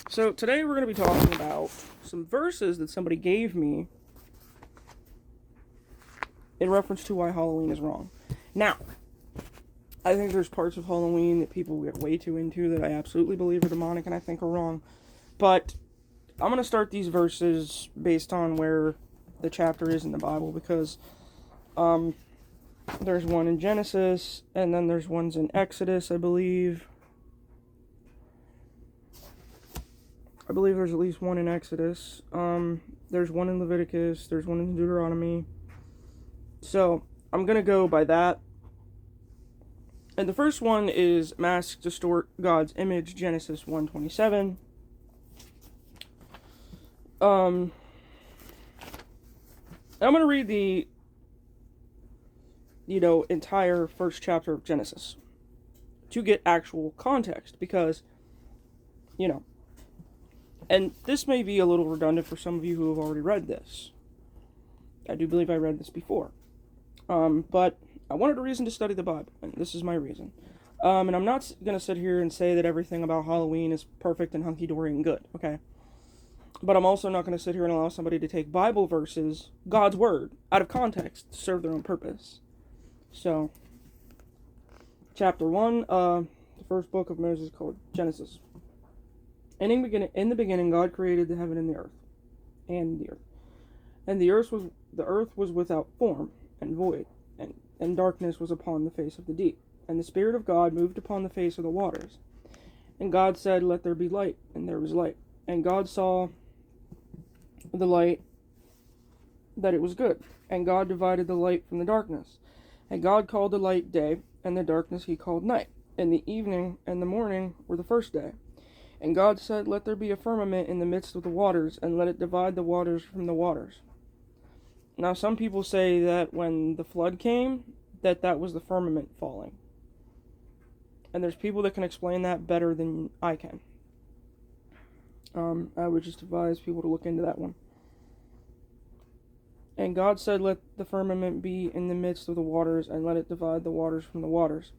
So today we're going to be talking about some verses that somebody gave me in reference to why Halloween is wrong. Now, I think there's parts of Halloween that people get way too into that I absolutely believe are demonic and I think are wrong. But I'm going to start these verses based on where the chapter is in the Bible because there's one in Genesis and then there's ones in Exodus, I believe. I believe there's at least one in Exodus. There's one in Leviticus. There's one in Deuteronomy. So, I'm going to go by that. And the first one is masks distort God's image, Genesis 1:27. I'm going to read the, entire first chapter of Genesis to get actual context because, and this may be a little redundant for some of you who have already read this. I do believe I read this before. But I wanted a reason to study the Bible, and this is my reason. And I'm not going to sit here and say that everything about Halloween is perfect and hunky-dory and good, okay? But I'm also not going to sit here and allow somebody to take Bible verses, God's Word, out of context to serve their own purpose. So, chapter 1, the first book of Moses called Genesis. In the beginning, God created the heaven and the earth. And the earth was without form and void, and darkness was upon the face of the deep. And the Spirit of God moved upon the face of the waters. And God said, "Let there be light," and there was light. And God saw the light that it was good. And God divided the light from the darkness. And God called the light day, and the darkness he called night. And the evening and the morning were the first day. And God said, "Let there be a firmament in the midst of the waters, and let it divide the waters from the waters." Now, some people say that when the flood came, that was the firmament falling. And there's people that can explain that better than I can. I would just advise people to look into that one. And God said, "Let the firmament be in the midst of the waters, and let it divide the waters from the waters."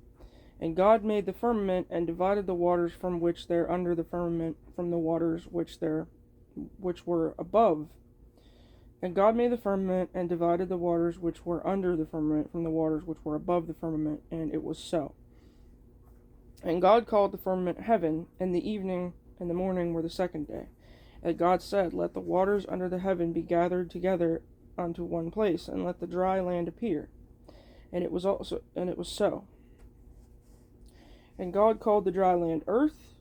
And God made the firmament, and divided the waters from which they're under the firmament from the waters which were above. And God made the firmament, and divided the waters which were under the firmament from the waters which were above the firmament, and it was so. And God called the firmament heaven, and the evening and the morning were the second day. And God said, "Let the waters under the heaven be gathered together unto one place, and let the dry land appear." And it was so. And God called the dry land earth,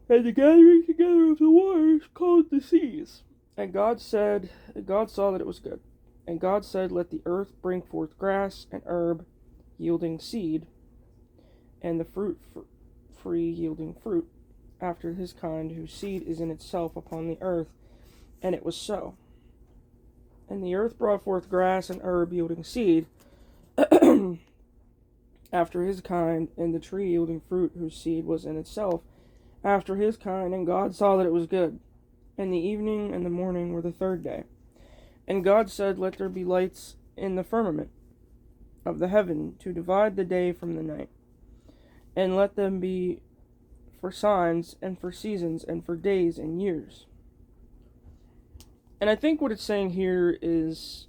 and the gathering together of the waters called the seas. And God saw that it was good. And God said, "Let the earth bring forth grass and herb yielding seed, and the fruit free yielding fruit, after his kind, whose seed is in itself upon the earth." And it was so. And the earth brought forth grass and herb yielding seed, after his kind, and the tree yielding fruit, whose seed was in itself, after his kind. And God saw that it was good. And the evening and the morning were the third day. And God said, "Let there be lights in the firmament of the heaven, to divide the day from the night. And let them be for signs, and for seasons, and for days and years." And I think what it's saying here is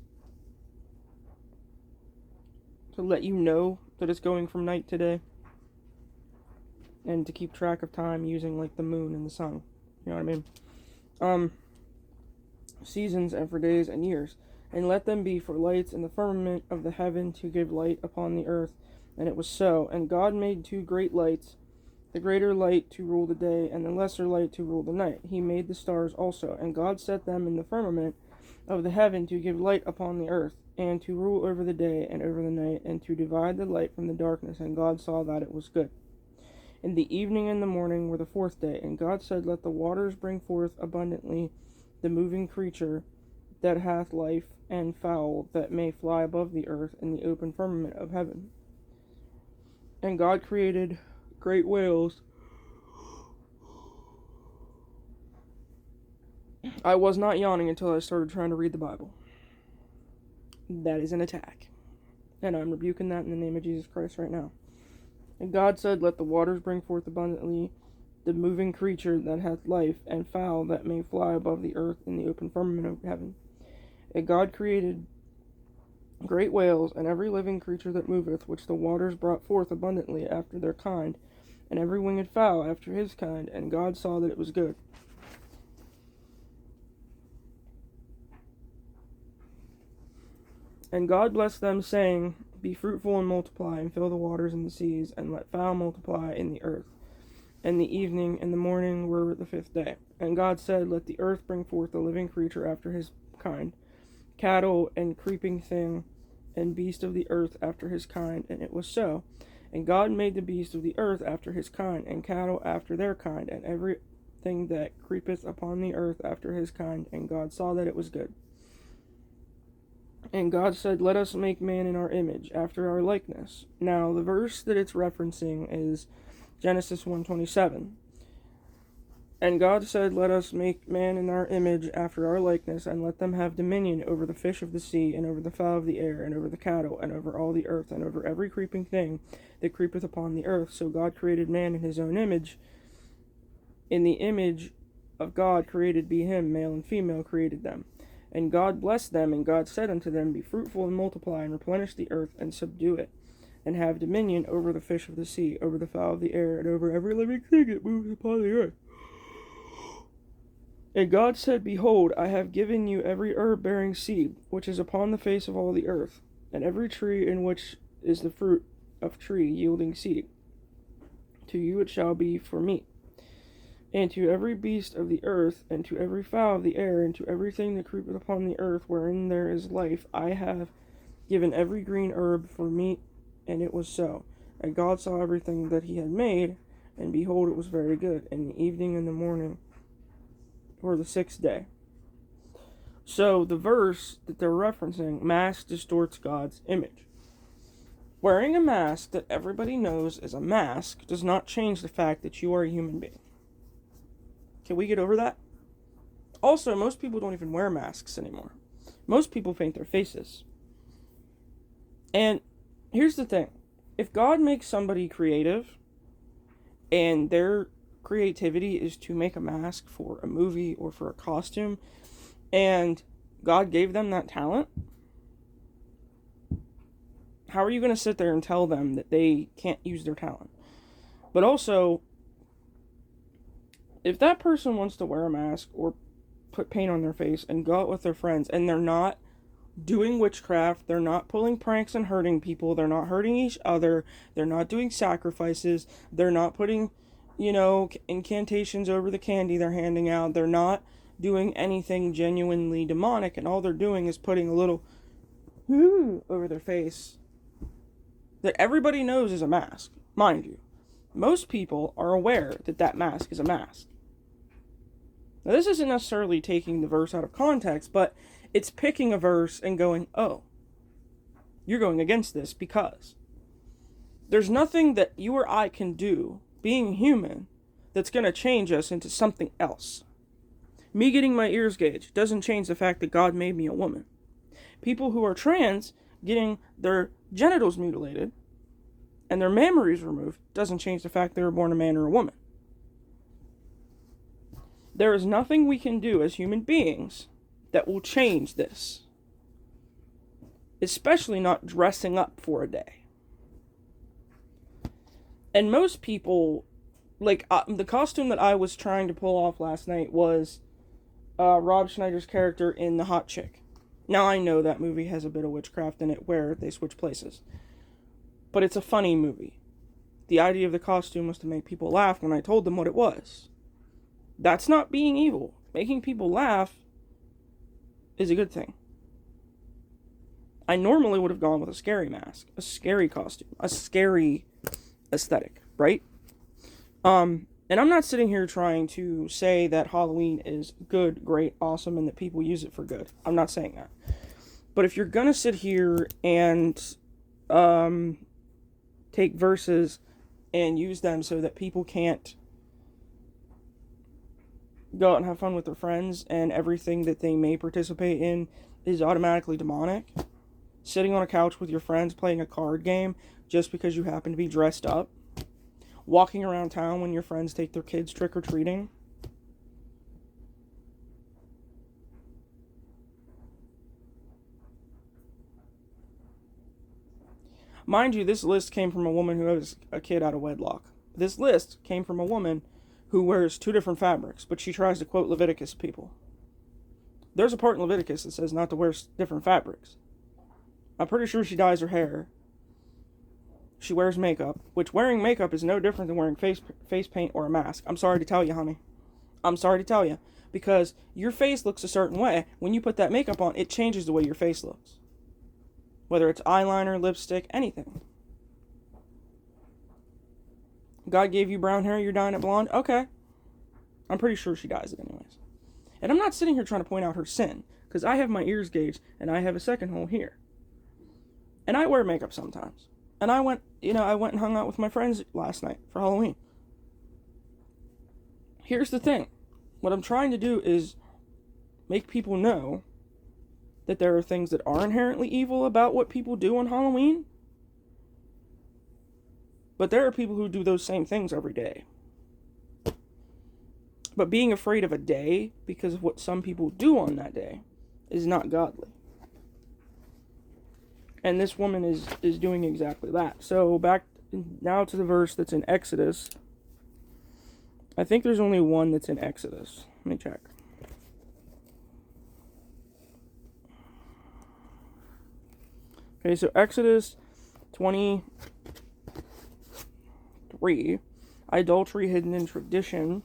to let you know that it's going from night to day, and to keep track of time using like the moon and the sun. You know what I mean? Seasons, and for days and years. And let them be for lights in the firmament of the heaven, to give light upon the earth. And it was so. And God made two great lights, the greater light to rule the day, and the lesser light to rule the night. He made the stars also. And God set them in the firmament of the heaven, to give light upon the earth, and to rule over the day and over the night, and to divide the light from the darkness. And God saw that it was good. And the evening and the morning were the fourth day. And God said, "Let the waters bring forth abundantly the moving creature that hath life, and fowl that may fly above the earth in the open firmament of heaven." And God created great whales. I was not yawning until I started trying to read the Bible. That is an attack. And I'm rebuking that in the name of Jesus Christ right now. And God said, "Let the waters bring forth abundantly the moving creature that hath life, and fowl that may fly above the earth in the open firmament of heaven. And God created great whales, and every living creature that moveth, which the waters brought forth abundantly after their kind, and every winged fowl after his kind. And God saw that it was good. And God blessed them, saying, Be fruitful and multiply, and fill the waters and the seas, and let fowl multiply in the earth. And the evening and the morning were the fifth day. And God said, Let the earth bring forth a living creature after his kind, cattle and creeping thing, and beast of the earth after his kind. And it was so. And God made the beast of the earth after his kind, and cattle after their kind, and everything that creepeth upon the earth after his kind. And God saw that it was good. And God said, Let us make man in our image, after our likeness. Now, the verse that it's referencing is Genesis 1:27. And God said, Let us make man in our image, after our likeness, and let them have dominion over the fish of the sea, and over the fowl of the air, and over the cattle, and over all the earth, and over every creeping thing that creepeth upon the earth. So God created man in his own image. In the image of God created be him, male and female created them. And God blessed them, and God said unto them, Be fruitful and multiply, and replenish the earth, and subdue it, and have dominion over the fish of the sea, over the fowl of the air, and over every living thing that moves upon the earth. And God said, Behold, I have given you every herb bearing seed, which is upon the face of all the earth, and every tree in which is the fruit of tree yielding seed. To you it shall be for meat. And to every beast of the earth, and to every fowl of the air, and to everything that creepeth upon the earth, wherein there is life, I have given every green herb for meat. And it was so. And God saw everything that he had made, and behold, it was very good. And the evening and the morning were the sixth day. So the verse that they're referencing, mask distorts God's image. Wearing a mask that everybody knows is a mask does not change the fact that you are a human being. Can we get over that? Also, most people don't even wear masks anymore. Most people paint their faces. And here's the thing. If God makes somebody creative, and their creativity is to make a mask for a movie or for a costume, and God gave them that talent, how are you going to sit there and tell them that they can't use their talent? But also, if that person wants to wear a mask or put paint on their face and go out with their friends, and they're not doing witchcraft, they're not pulling pranks and hurting people, they're not hurting each other, they're not doing sacrifices, they're not putting, incantations over the candy they're handing out, they're not doing anything genuinely demonic, and all they're doing is putting a little over their face that everybody knows is a mask. Mind you, most people are aware that that mask is a mask. Now, this isn't necessarily taking the verse out of context, but it's picking a verse and going, oh, you're going against this because there's nothing that you or I can do, being human, that's going to change us into something else. Me getting my ears gauged doesn't change the fact that God made me a woman. People who are trans getting their genitals mutilated and their mammaries removed doesn't change the fact they were born a man or a woman. There is nothing we can do as human beings that will change this. Especially not dressing up for a day. And most people, the costume that I was trying to pull off last night was Rob Schneider's character in The Hot Chick. Now I know that movie has a bit of witchcraft in it where they switch places. But it's a funny movie. The idea of the costume was to make people laugh when I told them what it was. That's not being evil. Making people laugh is a good thing. I normally would have gone with a scary mask, a scary costume, a scary aesthetic, right? And I'm not sitting here trying to say that Halloween is good, great, awesome, and that people use it for good. I'm not saying that. But if you're gonna sit here and take verses and use them so that people can't go out and have fun with their friends and everything that they may participate in is automatically demonic, sitting on a couch with your friends playing a card game just because you happen to be dressed up, walking around town when your friends take their kids trick-or-treating. Mind you, this list came from a woman who has a kid out of wedlock. This list came from a woman who wears 2 different fabrics, but she tries to quote Leviticus people. There's a part in Leviticus that says not to wear different fabrics. I'm pretty sure she dyes her hair. She wears makeup, which wearing makeup is no different than wearing face paint or a mask. I'm sorry to tell you, honey. I'm sorry to tell you. Because your face looks a certain way. When you put that makeup on, it changes the way your face looks. Whether it's eyeliner, lipstick, anything. God gave you brown hair, you're dyeing it blonde? Okay. I'm pretty sure she dyes it anyways. And I'm not sitting here trying to point out her sin, because I have my ears gauged, and I have a second hole here. And I wear makeup sometimes. And I went and hung out with my friends last night for Halloween. Here's the thing. What I'm trying to do is make people know that there are things that are inherently evil about what people do on Halloween. But there are people who do those same things every day. But being afraid of a day because of what some people do on that day is not godly. And this woman is doing exactly that. So back now to the verse that's in Exodus. I think there's only one that's in Exodus. Let me check. Okay, so Exodus 23, idolatry hidden in tradition.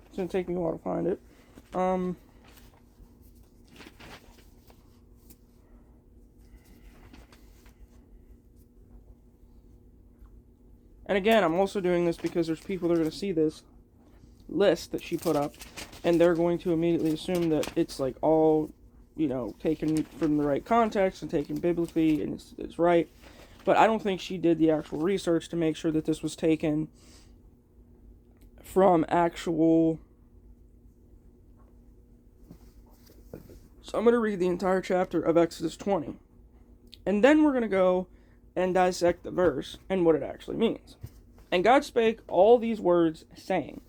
It's going to take me a while to find it. And again, I'm also doing this because there's people that are going to see this list that she put up, and they're going to immediately assume that it's like all, taken from the right context and taken biblically, and it's right. But I don't think she did the actual research to make sure that this was taken from actual. So I'm going to read the entire chapter of Exodus 20. And then we're going to go and dissect the verse and what it actually means. And God spake all these words, saying,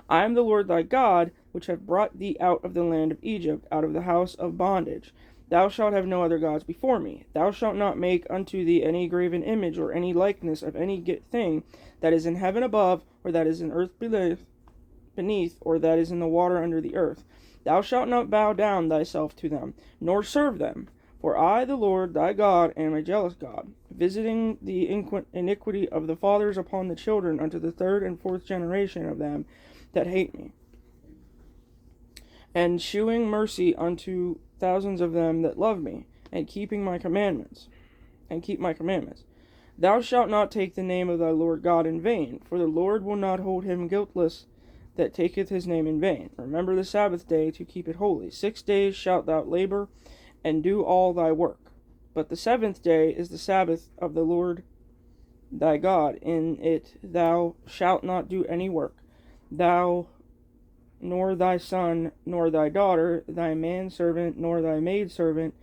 I am the Lord thy God, which have brought thee out of the land of Egypt, out of the house of bondage. Thou shalt have no other gods before me. Thou shalt not make unto thee any graven image, or any likeness of any thing that is in heaven above, or that is in earth beneath, or that is in the water under the earth. Thou shalt not bow down thyself to them, nor serve them. For I, the Lord thy God, am a jealous God, visiting the iniquity of the fathers upon the children unto the 3rd and 4th generation of them that hate me, and shewing mercy unto thousands of them that love me, and keeping my commandments, Thou shalt not take the name of thy Lord God in vain, for the Lord will not hold him guiltless that taketh his name in vain. Remember the Sabbath day to keep it holy. 6 days shalt thou labor, and do all thy work. But the 7th day is the Sabbath of the Lord thy God. In it thou shalt not do any work, thou, nor thy son, nor thy daughter, thy manservant, nor thy maidservant,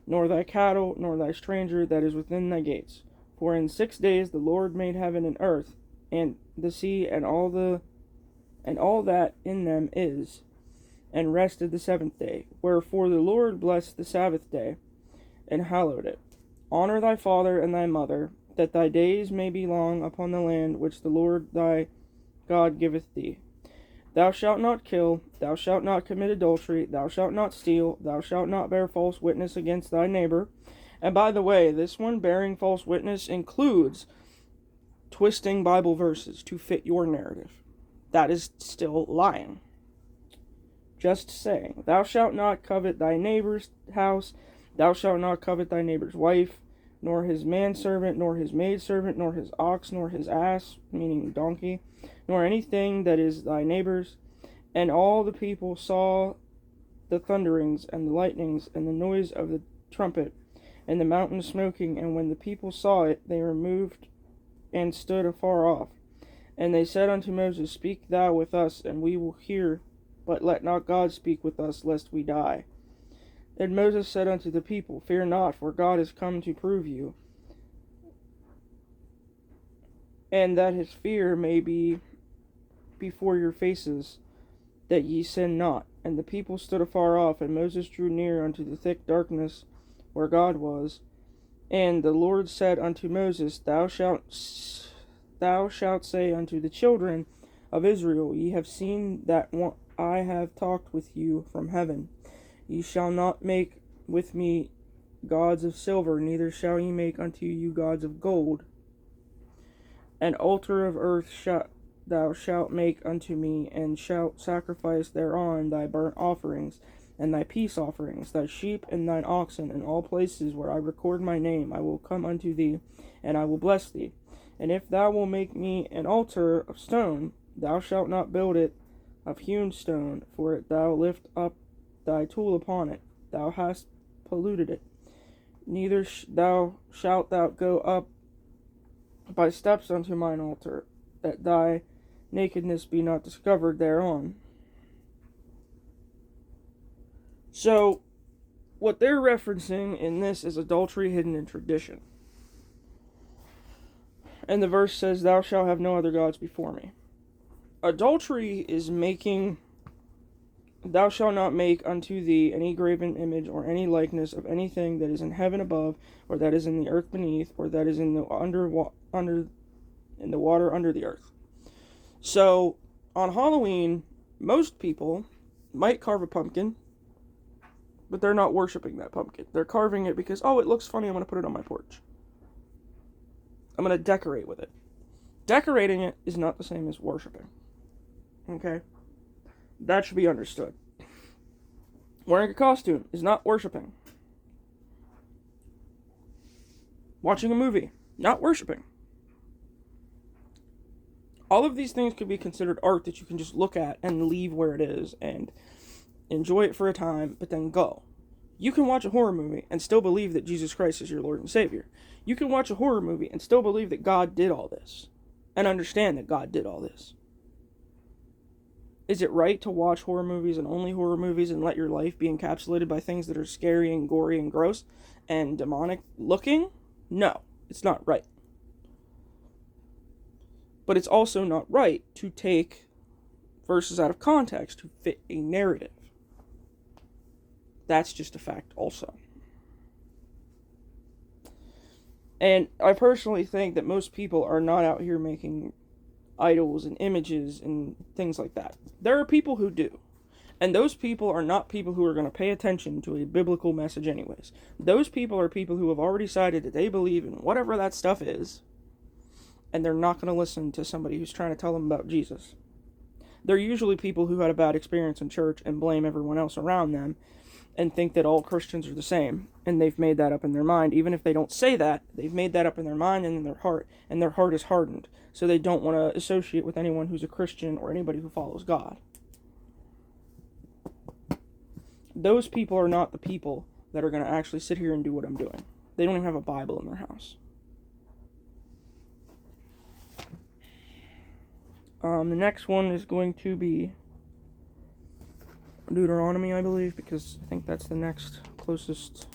nor thy cattle, nor thy stranger that is within thy gates. For in 6 days the Lord made heaven and earth, and the sea, and all that in them is, and rested the 7th day. Wherefore the Lord blessed the Sabbath day, and hallowed it. Honor thy father and thy mother, that thy days may be long upon the land which the Lord thy God giveth thee. Thou shalt not kill, thou shalt not commit adultery, thou shalt not steal, thou shalt not bear false witness against thy neighbor. And by the way, this one, bearing false witness, includes twisting Bible verses to fit your narrative. That is still lying. Just saying. Thou shalt not covet thy neighbor's house, thou shalt not covet thy neighbor's wife, nor his manservant, nor his maidservant, nor his ox, nor his ass, meaning donkey, nor anything that is thy neighbor's. And all the people saw the thunderings, and the lightnings, and the noise of the trumpet, and the mountain smoking. And when the people saw it, they removed and stood afar off. And they said unto Moses, Speak thou with us, and we will hear, but let not God speak with us, lest we die. And Moses said unto the people, Fear not, for God is come to prove you, and that his fear may be before your faces, that ye sin not. And the people stood afar off, and Moses drew near unto the thick darkness where God was. And the Lord said unto Moses, Thou shalt say unto the children of Israel, Ye have seen that I have talked with you from heaven. Ye shall not make with me gods of silver, neither shall ye make unto you gods of gold. An altar of earth thou shalt make unto me, and shalt sacrifice thereon thy burnt offerings, and thy peace offerings, thy sheep and thine oxen. In all places where I record my name I will come unto thee, and I will bless thee. And if thou wilt make me an altar of stone, thou shalt not build it of hewn stone, for if thou lift up thy tool upon it, thou hast polluted it. Neither shalt thou go up by steps unto mine altar, that thy nakedness be not discovered thereon. So, what they're referencing in this is adultery hidden in tradition. And the verse says, Thou shalt have no other gods before me. Adultery is making, Thou shalt not make unto thee any graven image or any likeness of anything that is in heaven above, or that is in the earth beneath, or that is in the in the water under the earth. So, on Halloween, most people might carve a pumpkin, but they're not worshiping that pumpkin. They're carving it because, oh, it looks funny, I'm going to put it on my porch. I'm going to decorate with it. Decorating it is not the same as worshiping. Okay? That should be understood. Wearing a costume is not worshiping. Watching a movie, not worshiping. All of these things could be considered art that you can just look at and leave where it is and enjoy it for a time, but then go. You can watch a horror movie and still believe that Jesus Christ is your Lord and Savior. You can watch a horror movie and still believe that God did all this and understand that God did all this. Is it right to watch horror movies and only horror movies and let your life be encapsulated by things that are scary and gory and gross and demonic looking? No, it's not right. But it's also not right to take verses out of context to fit a narrative. That's just a fact also. And I personally think that most people are not out here making idols and images and things like that. There are people who do. And those people are not people who are going to pay attention to a biblical message anyways. Those people are people who have already decided that they believe in whatever that stuff is, and they're not going to listen to somebody who's trying to tell them about Jesus. They're usually people who had a bad experience in church and blame everyone else around them and think that all Christians are the same, and they've made that up in their mind. Even if they don't say that, they've made that up in their mind and in their heart, and their heart is hardened, so they don't want to associate with anyone who's a Christian or anybody who follows God. Those people are not the people that are going to actually sit here and do what I'm doing. They don't even have a Bible in their house. The next one is going to be Deuteronomy, I believe, because I think that's the next closest.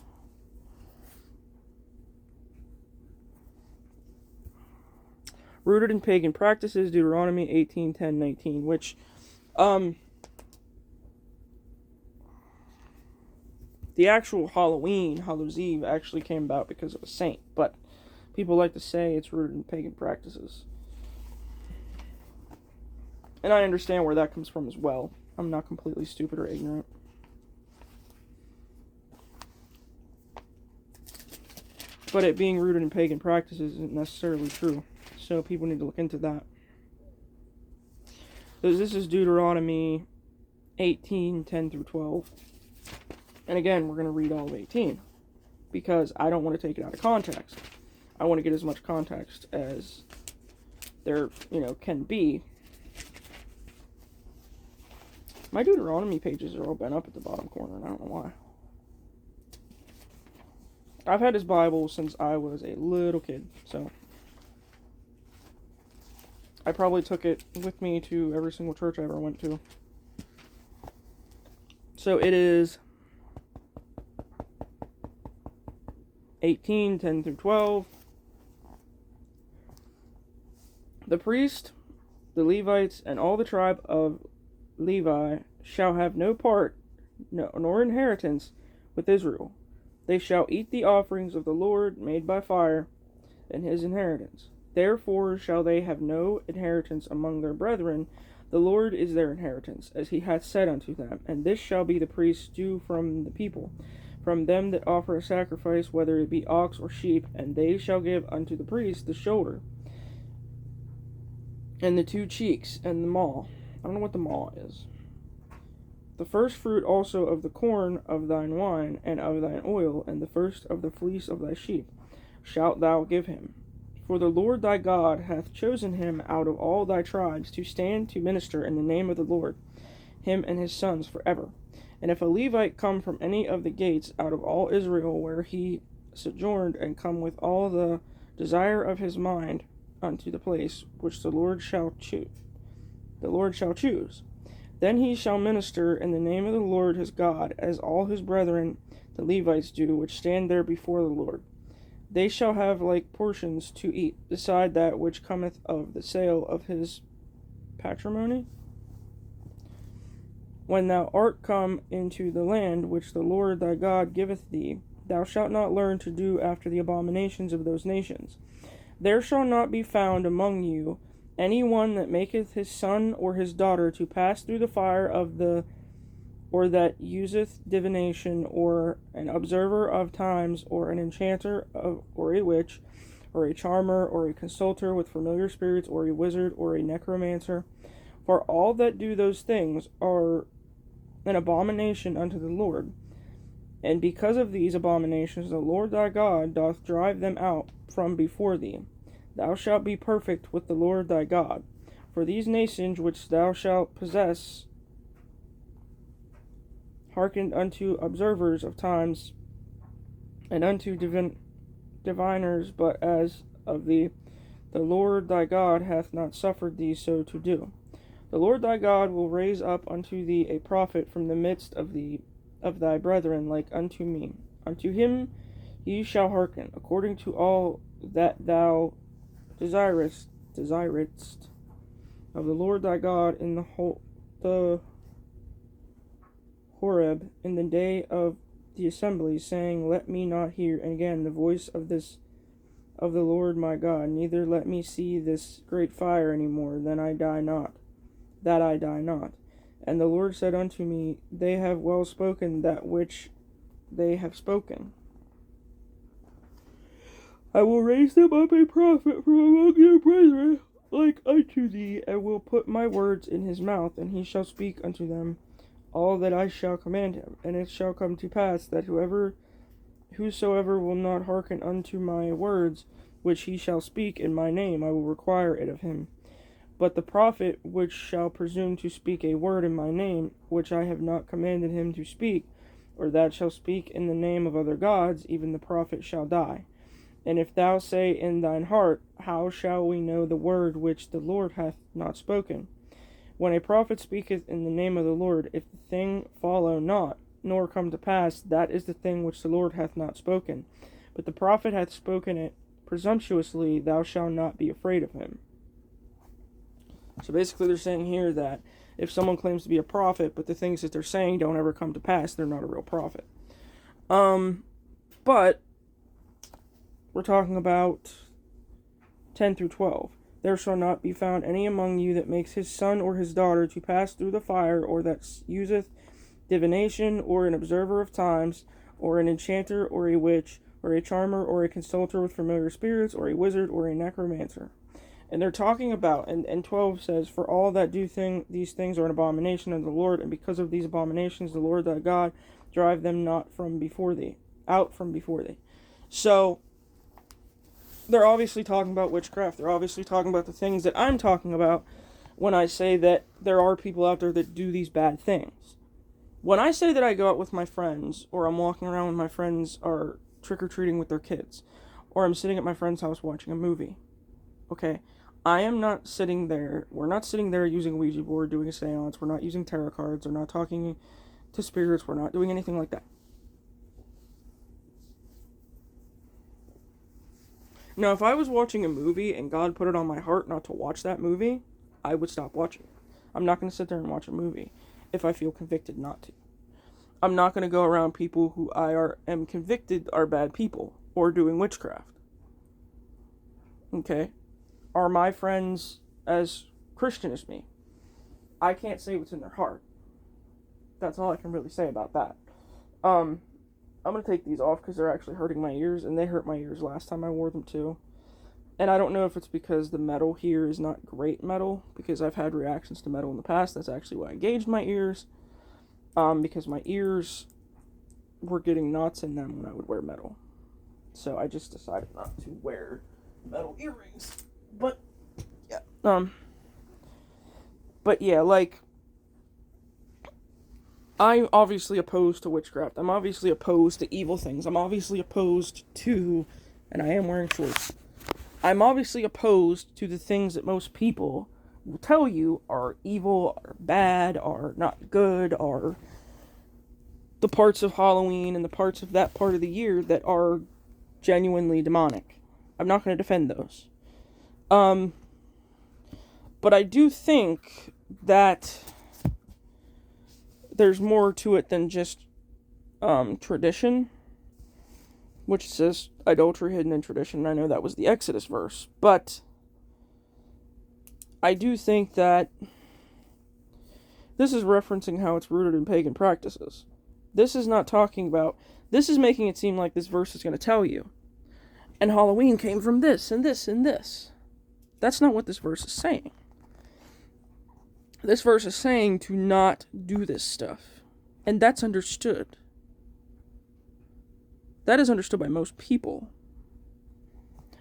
Rooted in pagan practices, Deuteronomy 18:10-19, which, the actual Halloween, Hallows Eve, actually came about because of a saint, but people like to say it's rooted in pagan practices. And I understand where that comes from as well. I'm not completely stupid or ignorant. But it being rooted in pagan practices isn't necessarily true. So people need to look into that. So this is Deuteronomy 18:10-12. And again, we're going to read all of 18. Because I don't want to take it out of context. I want to get as much context as there, can be. My Deuteronomy pages are all bent up at the bottom corner, and I don't know why. I've had this Bible since I was a little kid, so I probably took it with me to every single church I ever went to. So it is 18, 10 through 12. The priest, the Levites, and all the tribe of Levi shall have no part, nor inheritance with Israel. They shall eat the offerings of the Lord made by fire, and his inheritance. Therefore shall they have no inheritance among their brethren. The Lord is their inheritance, as he hath said unto them. And this shall be the priest's due from the people, from them that offer a sacrifice, whether it be ox or sheep. And they shall give unto the priest the shoulder, and the 2 cheeks, and the maw. I don't know what the maw is. The first fruit also of the corn of thine wine, and of thine oil, and the first of the fleece of thy sheep, shalt thou give him. For the Lord thy God hath chosen him out of all thy tribes to stand to minister in the name of the Lord, him and his sons forever. And if a Levite come from any of the gates out of all Israel where he sojourned, and come with all the desire of his mind unto the place which the Lord shall choose, then he shall minister in the name of the Lord his God, as all his brethren the Levites do, which stand there before the Lord. They shall have like portions to eat, beside that which cometh of the sale of his patrimony. When thou art come into the land which the Lord thy God giveth thee, thou shalt not learn to do after the abominations of those nations. There shall not be found among you any one that maketh his son or his daughter to pass through the fire of the, or that useth divination, or an observer of times, or an enchanter, or a witch, or a charmer, or a consulter with familiar spirits, or a wizard, or a necromancer. For all that do those things are an abomination unto the Lord. And because of these abominations the Lord thy God doth drive them out from before thee. Thou shalt be perfect with the Lord thy God. For these nations which thou shalt possess hearkened unto observers of times, and unto diviners, but as of thee, the Lord thy God hath not suffered thee so to do. The Lord thy God will raise up unto thee a prophet from the midst of thy brethren, like unto me. Unto him ye shall hearken, according to all that thou desirest of the Lord thy God in the Horeb, in the day of the assembly, saying, Let me not hear again the voice of the Lord my God, neither let me see this great fire any more, that I die not. And the Lord said unto me, They have well spoken that which they have spoken. I will raise them up a prophet from among your brethren, like unto thee, and will put my words in his mouth, and he shall speak unto them all that I shall command him. And it shall come to pass that whosoever will not hearken unto my words, which he shall speak in my name, I will require it of him. But the prophet which shall presume to speak a word in my name, which I have not commanded him to speak, or that shall speak in the name of other gods, even the prophet shall die. And if thou say in thine heart, How shall we know the word which the Lord hath not spoken? When a prophet speaketh in the name of the Lord, if the thing follow not, nor come to pass, that is the thing which the Lord hath not spoken. But the prophet hath spoken it presumptuously, thou shalt not be afraid of him. So basically they're saying here that if someone claims to be a prophet, but the things that they're saying don't ever come to pass, they're not a real prophet. But we're talking about 10 through 12. There shall not be found any among you that makes his son or his daughter to pass through the fire, or that useth divination, or an observer of times, or an enchanter, or a witch, or a charmer, or a consulter with familiar spirits, or a wizard, or a necromancer. And they're talking about, and 12 says, For all that do these things are an abomination unto the Lord, and because of these abominations the Lord thy God drive them not from before thee, out from before thee. So they're obviously talking about witchcraft. They're obviously talking about the things that I'm talking about when I say that there are people out there that do these bad things. When I say that I go out with my friends, or I'm walking around when my friends are trick-or-treating with their kids, or I'm sitting at my friend's house watching a movie, okay, I am not sitting there, we're not sitting there using a Ouija board, doing a seance, we're not using tarot cards, we're not talking to spirits, we're not doing anything like that. Now, if I was watching a movie and God put it on my heart not to watch that movie, I would stop watching it. I'm not going to sit there and watch a movie if I feel convicted not to. I'm not going to go around people who am convicted are bad people or doing witchcraft. Okay? Are my friends as Christian as me? I can't say what's in their heart. That's all I can really say about that. I'm going to take these off because they're actually hurting my ears, and they hurt my ears last time I wore them too. And I don't know if it's because the metal here is not great metal, because I've had reactions to metal in the past. That's actually why I gauged my ears. Because my ears were getting knots in them when I would wear metal. So I just decided not to wear metal earrings. But, yeah. But yeah, like, I'm obviously opposed to witchcraft. I'm obviously opposed to evil things. I'm obviously opposed to, and I am wearing shorts. I'm obviously opposed to the things that most people will tell you are evil, are bad, are not good, are the parts of Halloween and the parts of that part of the year that are genuinely demonic. I'm not going to defend those. But I do think that there's more to it than just tradition, which says adultery hidden in tradition. I know that was the Exodus verse, but I do think that this is referencing how it's rooted in pagan practices. This is not talking about, this is making it seem like this verse is going to tell you, and Halloween came from this, and this, and this. That's not what this verse is saying. This verse is saying to not do this stuff. And that's understood. That is understood by most people.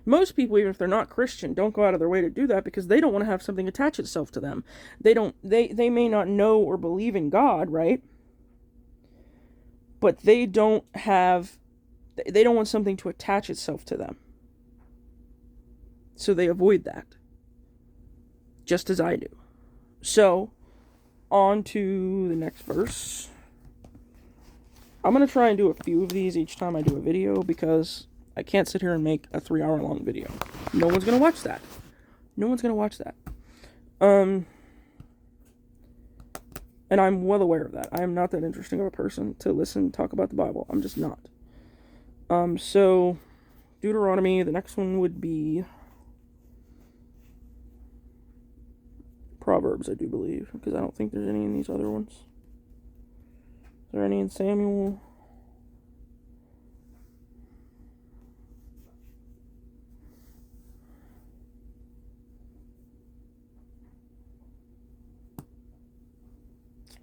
Most people, even if they're not Christian, don't go out of their way to do that because they don't want to have something attach itself to them. They may not know or believe in God, right? But they don't want something to attach itself to them. So they avoid that. Just as I do. So, on to the next verse. I'm going to try and do a few of these each time I do a video because I can't sit here and make a 3-hour long video. No one's going to watch that. No one's going to watch that. And I'm well aware of that. I am not that interesting of a person to listen talk about the Bible. I'm just not. So, Deuteronomy, the next one would be Proverbs, I do believe, because I don't think there's any in these other ones. Is there any in Samuel?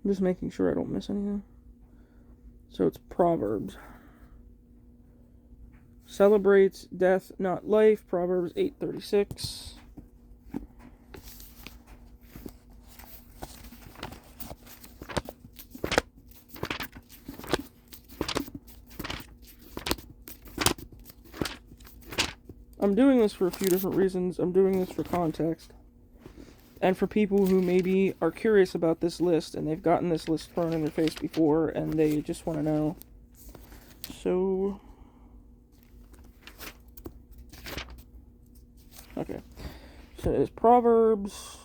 I'm just making sure I don't miss anything. So it's Proverbs. Celebrates death, not life. Proverbs 8:36. I'm doing this for a few different reasons. I'm doing this for context. And for people who maybe are curious about this list and they've gotten this list thrown in their face before and they just want to know. So, okay. So it's Proverbs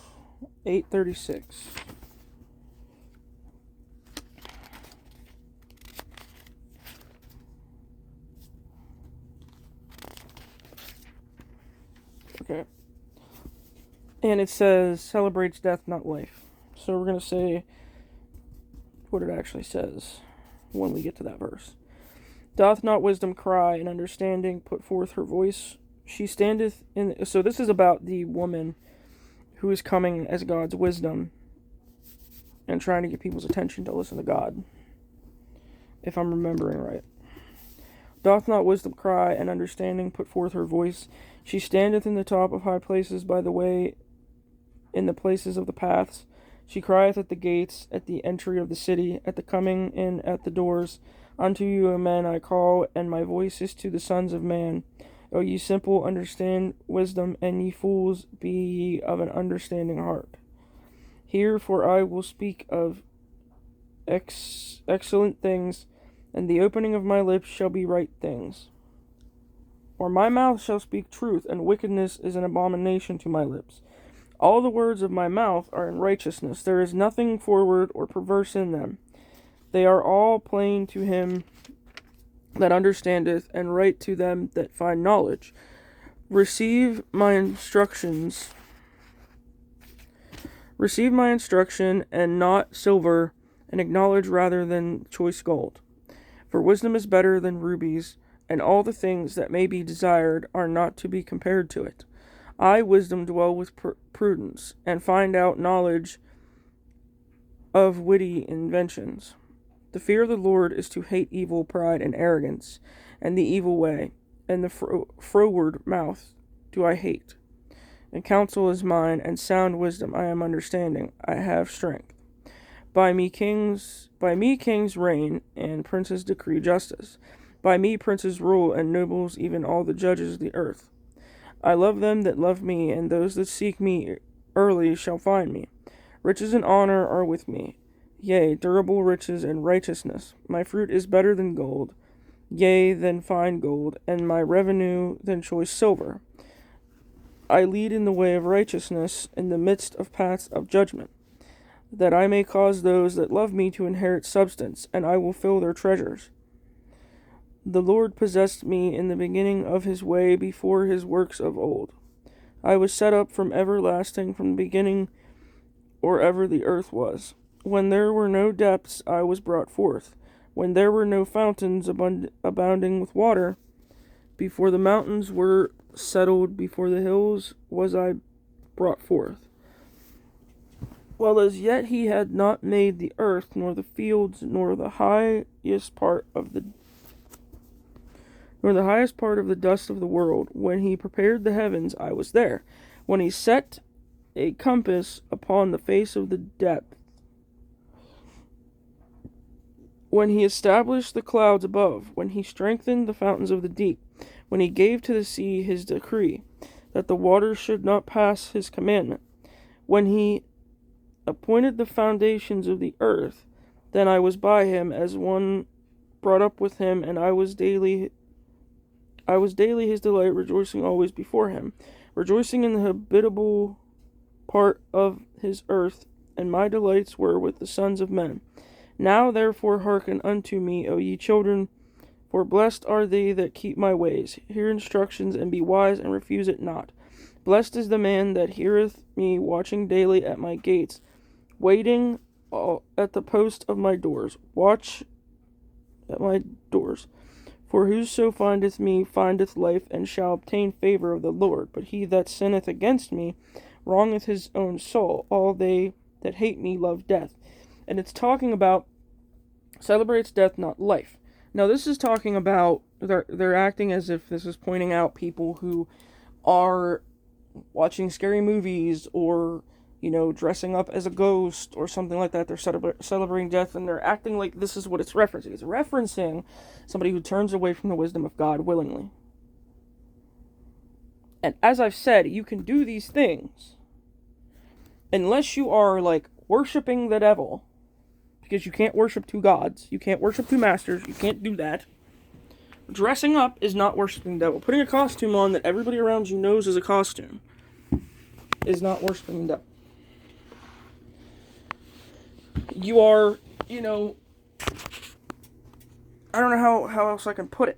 8:36. Okay. And it says, celebrates death, not life. So we're going to say what it actually says when we get to that verse. Doth not wisdom cry, and understanding put forth her voice? She standeth in... So this is about the woman who is coming as God's wisdom and trying to get people's attention to listen to God. If I'm remembering right. Doth not wisdom cry, and understanding put forth her voice? She standeth in the top of high places by the way, in the places of the paths. She crieth at the gates, at the entry of the city, at the coming in at the doors. Unto you, O men, I call, and my voice is to the sons of man. O ye simple, understand wisdom, and ye fools, be ye of an understanding heart. Hear, for I will speak of excellent things, and the opening of my lips shall be right things. or my mouth shall speak truth, and wickedness is an abomination to my lips. All the words of my mouth are in righteousness. There is nothing forward or perverse in them. They are all plain to him that understandeth, and right to them that find knowledge. Receive my instruction, and not silver, and acknowledge rather than choice gold. For wisdom is better than rubies, and all the things that may be desired are not to be compared to it. I, wisdom, dwell with prudence, and find out knowledge of witty inventions. The fear of the Lord is to hate evil, pride, and arrogance, and the evil way, and the froward mouth do I hate. And counsel is mine, and sound wisdom I am understanding. I have strength. By me kings reign, and princes decree justice. By me princes rule, and nobles, even all the judges of the earth. I love them that love me, and those that seek me early shall find me. Riches and honor are with me, yea, durable riches and righteousness. My fruit is better than gold, yea, than fine gold, and my revenue than choice silver. I lead in the way of righteousness, in the midst of paths of judgment, that I may cause those that love me to inherit substance, and I will fill their treasures. The Lord possessed me in the beginning of his way, before his works of old. I was set up from everlasting, from the beginning, or ever the earth was. When there were no depths, I was brought forth. When there were no fountains abounding with water, before the mountains were settled, before the hills was I brought forth. While as yet he had not made the earth, nor the fields, nor the highest part of the dust of the world. When he prepared the heavens, I was there. When he set a compass upon the face of the depth. When he established the clouds above. When he strengthened the fountains of the deep. When he gave to the sea his decree, that the waters should not pass his commandment. When he appointed the foundations of the earth, then I was by him as one brought up with him, and I was daily his delight, rejoicing always before him, rejoicing in the habitable part of his earth, and my delights were with the sons of men. Now therefore hearken unto me, O ye children, for blessed are they that keep my ways. Hear instructions, and be wise, and refuse it not. Blessed is the man that heareth me, watching daily at my gates, waiting at the post of my doors. Watch at my doors. For whoso findeth me findeth life, and shall obtain favor of the Lord. But he that sinneth against me wrongeth his own soul. All they that hate me love death. And it's talking about celebrates death, not life. Now this is talking about they're acting as if this is pointing out people who are watching scary movies, or dressing up as a ghost or something like that. They're celebrating death, and they're acting like this is what it's referencing. It's referencing somebody who turns away from the wisdom of God willingly. And as I've said, you can do these things unless you are worshiping the devil, because you can't worship two gods, you can't worship two masters, you can't do that. Dressing up is not worshiping the devil. Putting a costume on that everybody around you knows is a costume is not worshiping the devil. You are, I don't know how else I can put it.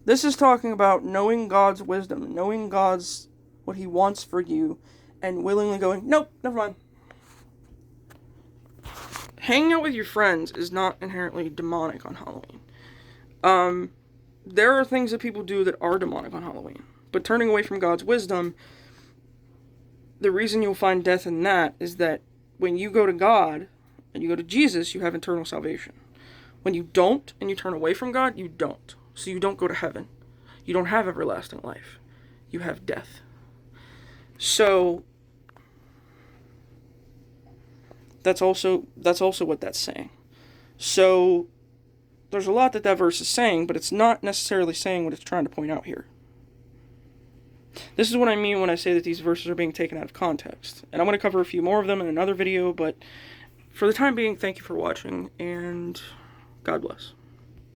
This is talking about knowing God's wisdom, knowing God's, what he wants for you, and willingly going, nope, never mind. Hanging out with your friends is not inherently demonic on Halloween. There are things that people do that are demonic on Halloween. But turning away from God's wisdom, the reason you'll find death in that is that when you go to God and you go to Jesus, you have eternal salvation. When you don't and you turn away from God, you don't. So you don't go to heaven. You don't have everlasting life. You have death. So that's also what that's saying. So there's a lot that verse is saying, but it's not necessarily saying what it's trying to point out here. This is what I mean when I say that these verses are being taken out of context. And I'm going to cover a few more of them in another video, but for the time being, thank you for watching, and God bless.